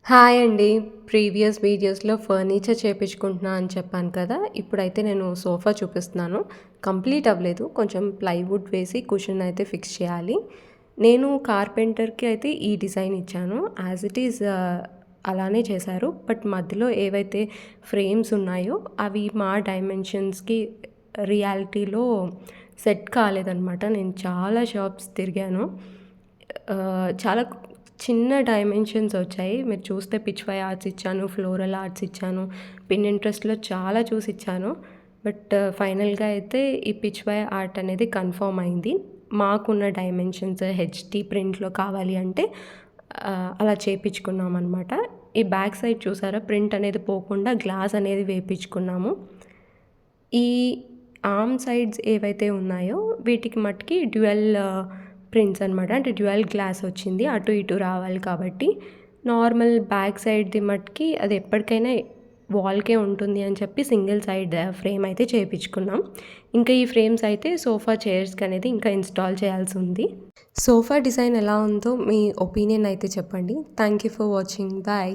Hi అండి. Previous వీడియోస్‌లో furniture చేపించుకుంటున్నా అని చెప్పాను కదా! ఇప్పుడైతే నేను సోఫా చూపిస్తున్నాను. కంప్లీట్ అవ్వలేదు. కొంచెం ప్లైవుడ్ వేసి కుషన్ అయితే ఫిక్స్ చేయాలి. నేను కార్పెంటర్‌కి అయితే ఈ డిజైన్ ఇచ్చాను. యాజ్ ఇట్ ఈజ్ అలానే చేశారు. బట్ మధ్యలో ఏవైతే ఫ్రేమ్స్ ఉన్నాయో అవి మా డైమెన్షన్స్‌కి రియాలిటీలో సెట్ కాలేదనమాట. నేను చాలా షాప్స్ తిరిగాను. చాలా చిన్న డైమెన్షన్స్ వచ్చాయి. మీరు చూస్తే పిచ్‌వై ఆర్ట్స్ ఇచ్చాను, ఫ్లోరల్ ఆర్ట్స్ ఇచ్చాను. పిన్నింట్రెస్ట్‌లో చాలా చూసి ఇచ్చాను. బట్ ఫైనల్‌గా అయితే ఈ పిచ్‌వై ఆర్ట్ అనేది కన్ఫర్మ్ అయింది. మాకున్న డైమెన్షన్స్ హెచ్‌డి ప్రింట్‌లో కావాలి అంటే అలా చేపించుకున్నామనమాట. ఈ బ్యాక్ సైడ్ చూసారా ప్రింట్ అనేది పోకుండా గ్లాస్ అనేది వేపించుకున్నాము. ఈ ఆర్మ్ సైడ్స్ ఏవైతే ఉన్నాయో వీటికి మట్టుకి డ్యూయల్ ప్రింట్స్ అనమాట. అంటే డ్యూయల్ గ్లాస్ వచ్చింది. అటు ఇటు రావాలి కాబట్టి నార్మల్ బ్యాక్ సైడ్‌ది మట్టుకి అది ఎప్పటికైనా వాల్‌కే ఉంటుంది అని చెప్పి సింగిల్ సైడ్ ఫ్రేమ్ అయితే చేపించుకున్నాం. ఇంకా ఈ ఫ్రేమ్స్ అయితే సోఫా చైర్స్‌కి అనేది ఇంకా ఇన్‌స్టాల్ చేయాల్సి ఉంది. సోఫా డిజైన్ ఎలా ఉందో మీ ఒపీనియన్ అయితే చెప్పండి. Thank you for watching. Bye.